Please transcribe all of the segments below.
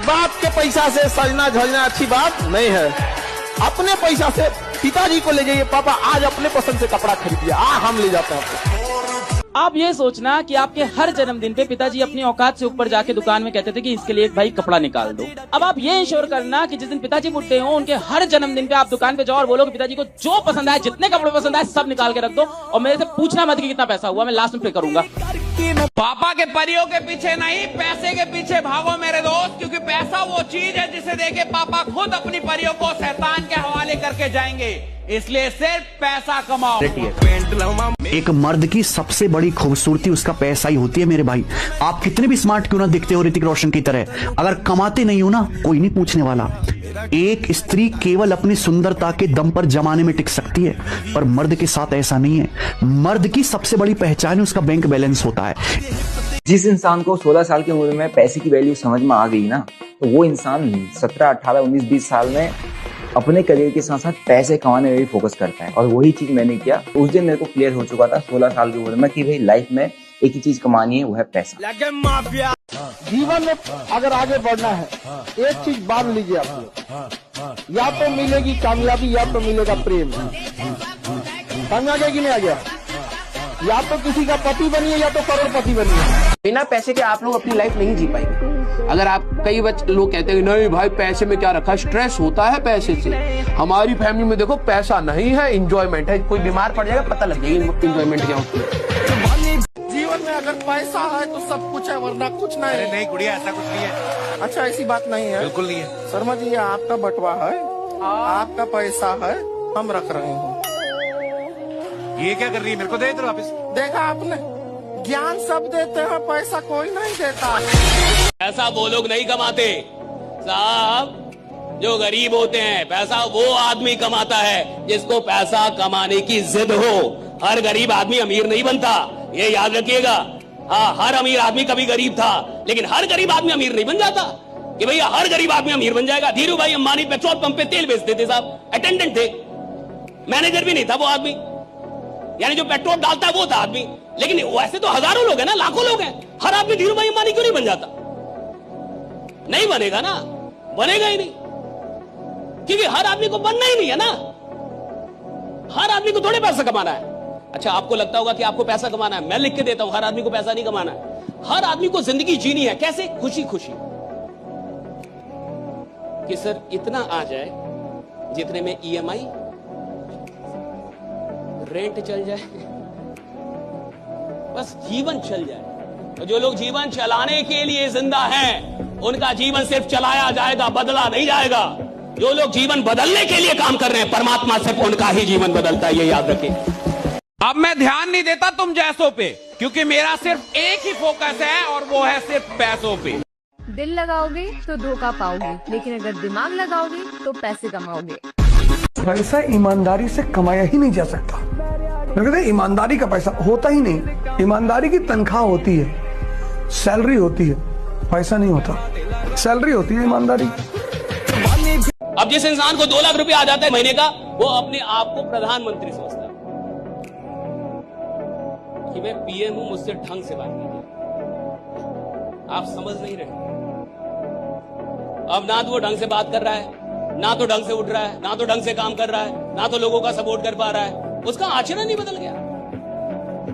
बाप के पैसा से सजना झजना अच्छी बात नहीं है। अपने पैसा से पिताजी को ले जाइए, पापा आज अपने पसंद से कपड़ा खरीदिए, हम ले जाते हैं। आप ये सोचना कि आपके हर जन्मदिन पे पिताजी अपनी औकात से ऊपर जाके दुकान में कहते थे कि इसके लिए एक भाई कपड़ा निकाल दो। अब आप ये इंश्योर करना कि जिस दिन पिताजी बुढ़े हो उनके हर जन्मदिन पे आप दुकान पे जाओ और बोलो कि पिताजी को जो पसंद आए, जितने कपड़े पसंद आए सब निकाल के रख दो और मेरे से पूछना मत कि कितना पैसा हुआ, मैं लास्ट में पे करूंगा। पापा के परियों के पीछे नहीं, पैसे के पीछे भागो मेरे दोस्त, क्योंकि पैसा वो चीज है जिसे देके पापा खुद अपनी परियों को शैतान के हवाले करके जाएंगे। इसलिए सिर्फ पैसा कमाओ। एक मर्द की सबसे बड़ी खूबसूरती उसका पैसा ही होती है मेरे भाई। आप कितने भी स्मार्ट क्यों ना दिखते हो ऋतिक रोशन की तरह, अगर कमाते नहीं हो ना कोई नहीं पूछने वाला। एक स्त्री केवल अपनी सुंदरता के दम पर जमाने में टिक सकती है, पर मर्द के साथ ऐसा नहीं है। मर्द की सबसे बड़ी पहचान उसका बैंक बैलेंस होता है। जिस इंसान को 16 साल की उम्र में पैसे की वैल्यू समझ में आ गई ना, तो वो इंसान 17, 18, 19, 20 साल में अपने करियर के साथ साथ पैसे कमाने में भी फोकस करता है। और वही चीज मैंने किया। उस दिन मेरे को क्लियर हो चुका था 16 साल की उम्र में कि भाई लाइफ में एक ही चीज कमानी है, वो है पैसा। जीवन में अगर आगे बढ़ना है, एक चीज बांध लीजिए आप लोग, या तो मिलेगी कामयाबी या तो मिलेगा प्रेम। समझ आ गया कि नहीं आ गया? या तो किसी का पति बनिए या तो करोड़पति बनिए। बिना पैसे के आप लोग अपनी लाइफ नहीं जी पाएंगे। अगर आप कई लोग कहते हैं नहीं भाई पैसे में क्या रखा, स्ट्रेस होता है पैसे से। हमारी फैमिली में देखो पैसा नहीं है, इंजॉयमेंट है। कोई बीमार पड़ जाएगा पता लग जाएगी इंजॉयमेंट क्या होती है। जीवन में अगर पैसा है तो सब कुछ है, वरना कुछ नहीं है। नहीं गुड़िया, ऐसा कुछ नहीं है। अच्छा ऐसी बात नहीं है, बिल्कुल नहीं है। शर्मा जी ये आपका बटवा है, आपका पैसा है, हम रख रहे हैं। ये क्या कर रही है? मेरे को दे दो वापस। देखा आपने, ज्ञान सब देते हैं, पैसा कोई नहीं देता। पैसा वो लोग नहीं कमाते साहब, जो गरीब होते हैं। पैसा वो आदमी कमाता है जिसको पैसा कमाने की जिद हो। हर गरीब आदमी अमीर नहीं बनता, ये याद रखिएगा। हाँ, हर अमीर आदमी कभी गरीब था, लेकिन हर गरीब आदमी अमीर नहीं बन जाता कि भैया हर गरीब आदमी अमीर बन जाएगा। धीरू भाई अंबानी पेट्रोल पंप पे तेल बेचते थे साहब, अटेंडेंट थे, मैनेजर भी नहीं था वो आदमी, यानी जो पेट्रोल डालता है वो था आदमी। लेकिन वैसे तो हजारों लोग हैं ना, लाखों लोग हैं। हर आदमी धीरू भाई अंबानी क्यों नहीं बन जाता? नहीं बनेगा ना, बनेगा ही नहीं, क्योंकि हर आदमी को बनना ही नहीं है ना। हर आदमी को थोड़े पैसा कमाना है। अच्छा, आपको लगता होगा कि आपको पैसा कमाना है, मैं लिख के देता हूं, हर आदमी को पैसा नहीं कमाना है। हर आदमी को जिंदगी जीनी है। कैसे? खुशी खुशी, कि सर इतना आ जाए जितने में EMI, रेंट चल जाए, बस जीवन चल जाए। तो जो लोग जीवन चलाने के लिए जिंदा हैं, उनका जीवन सिर्फ चलाया जाएगा, बदला नहीं जाएगा। जो लोग जीवन बदलने के लिए काम कर रहे हैं, परमात्मा सिर्फ उनका ही जीवन बदलता है, ये याद रखें। अब मैं ध्यान नहीं देता तुम जैसों पे, क्योंकि मेरा सिर्फ एक ही फोकस है और वो है सिर्फ पैसों पे। दिल लगाओगे तो धोखा पाओगे, लेकिन अगर दिमाग लगाओगे तो पैसे कमाओगे। पैसा ईमानदारी से कमाया ही नहीं जा सकता। ईमानदारी का पैसा होता ही नहीं। ईमानदारी की तनख्वाह होती है, सैलरी होती है, पैसा नहीं होता। सैलरी होती है ईमानदारी। अब जिस इंसान को 2 लाख रुपए आ जाता है महीने का, वो अपने आप को प्रधानमंत्री सोचता है कि मैं PM हूं, मुझसे ढंग से बात कीजिए। आप समझ नहीं रहे। अब ना तो वो ढंग से बात कर रहा है, ना तो ढंग से उठ रहा है, ना तो ढंग से काम कर रहा है, ना तो लोगों का सपोर्ट कर पा रहा है। उसका आचरण ही बदल गया।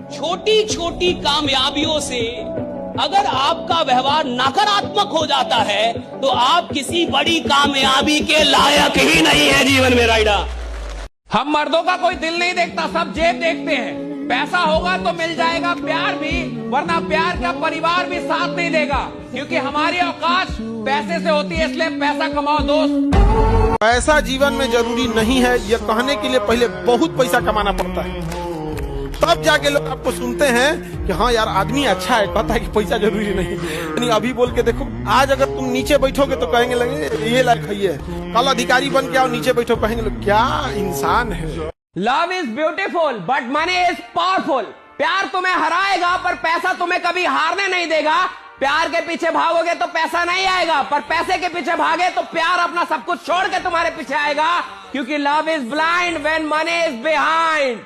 छोटी छोटी कामयाबियों से अगर आपका व्यवहार नकारात्मक हो जाता है तो आप किसी बड़ी कामयाबी के लायक ही नहीं है जीवन में। राइडा, हम मर्दों का कोई दिल नहीं देखता, सब जेब देखते हैं। पैसा होगा तो मिल जाएगा प्यार भी, वरना प्यार का परिवार भी साथ नहीं देगा, क्योंकि हमारी औकात पैसे से होती है। इसलिए पैसा कमाओ दोस्त। पैसा जीवन में जरूरी नहीं है, यह कहने के लिए पहले बहुत पैसा कमाना पड़ता है, तब जाके लोग आपको सुनते हैं कि हाँ यार आदमी अच्छा है, कहता है कि पैसा जरूरी नहीं। यानी अभी बोल के देखो, आज अगर तुम नीचे बैठोगे तो कहेंगे लगे ये लायक है, कल अधिकारी बन के आओ नीचे बैठो, कहेंगे लोग क्या इंसान है। Love is beautiful but money is powerful. प्यार तुम्हें हराएगा पर पैसा तुम्हें कभी हारने नहीं देगा। प्यार के पीछे भागोगे तो पैसा नहीं आएगा, पर पैसे के पीछे भागे तो प्यार अपना सब कुछ छोड़ के तुम्हारे पीछे आएगा, क्योंकि love is blind when money is behind.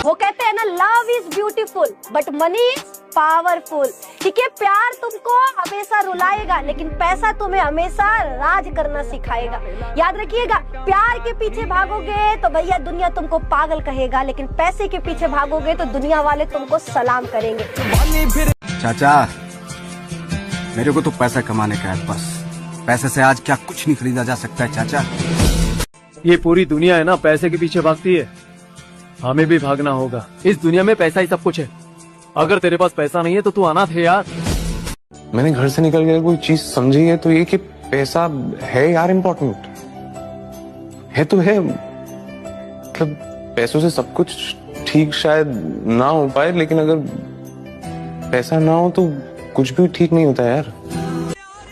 वो कहते हैं ना, love is beautiful but money is powerful. ठीक है, प्यार तुमको हमेशा रुलाएगा लेकिन पैसा तुम्हें हमेशा राज करना सिखाएगा। याद रखिएगा, प्यार के पीछे भागोगे तो भैया दुनिया तुमको पागल कहेगा, लेकिन पैसे के पीछे भागोगे तो दुनिया वाले तुमको सलाम करेंगे। चाचा, मेरे को तो पैसा कमाने का है बस। पैसे से आज क्या कुछ नहीं खरीदा जा सकता है चाचा। ये पूरी दुनिया है ना, पैसे के पीछे भागती है। हमें भी भागना होगा। इस दुनिया में पैसा ही सब कुछ है। अगर तेरे पास पैसा नहीं है तो तू अनाथ है यार। मैंने घर से निकल के कोई चीज समझी है तो ये कि पैसा है यार इम्पोर्टेंट है तो है। मतलब पैसों से सब कुछ ठीक शायद ना हो पाए, लेकिन अगर पैसा ना हो तो कुछ भी ठीक नहीं होता यार।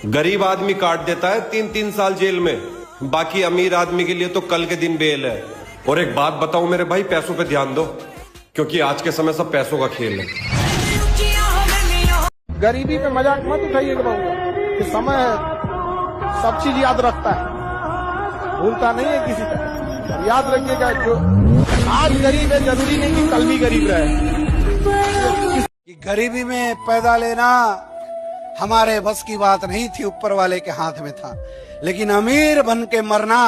गरीब आदमी काट देता है 3-3 साल जेल में, बाकी अमीर आदमी के लिए तो कल के दिन बेल है। और एक बात बताऊं मेरे भाई, पैसों पे ध्यान दो, क्योंकि आज के समय सब पैसों का खेल है। गरीबी पे मजाक मत उठाइएगा बाबू, कि समय है, सब चीज याद रखता है, भूलता नहीं है किसी का। याद रखिएगा, जो आज गरीब है जरूरी नहीं कि कल भी गरीब रहे। गरीबी में पैदा लेना हमारे बस की बात नहीं थी, ऊपर वाले के हाथ में था। लेकिन अमीर बन के मरना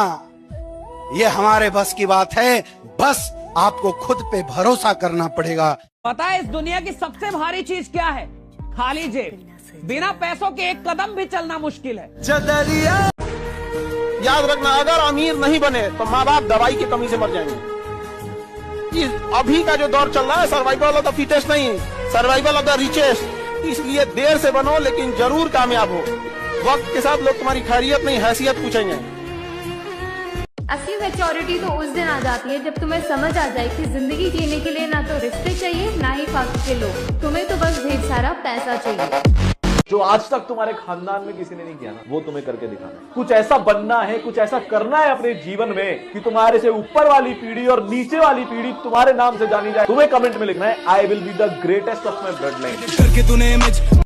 ये हमारे बस की बात है। बस आपको खुद पे भरोसा करना पड़ेगा। पता है इस दुनिया की सबसे भारी चीज क्या है? खाली जेब। बिना पैसों के एक कदम भी चलना मुश्किल है। याद रखना, अगर अमीर नहीं बने तो माँ बाप दवाई की कमी से मर जाएंगे। अभी का जो दौर चल रहा है, सर्वाइवल ऑफ द फिटेस्ट नहीं, सर्वाइवल ऑफ द रिचेस्ट। इसलिए देर से बनो लेकिन जरूर कामयाब हो। वक्त के साथ लोग तुम्हारी खैरियत नहीं हैसियत पूछेंगे। असली मैच्योरिटी तो उस दिन आ जाती है जब तुम्हें समझ आ जाए कि जिंदगी जीने के लिए ना तो रिश्ते चाहिए ना ही फालतू के लोग, तुम्हें तो बस ढेर सारा पैसा चाहिए। जो आज तक तुम्हारे खानदान में किसी ने नहीं किया ना, वो तुम्हें करके दिखाना है। कुछ ऐसा बनना है, कुछ ऐसा करना है अपने जीवन में कि तुम्हारे से ऊपर वाली पीढ़ी और नीचे वाली पीढ़ी तुम्हारे नाम से जानी जाए। तुम्हें कमेंट में लिखना है, I will be the greatest of my blood line.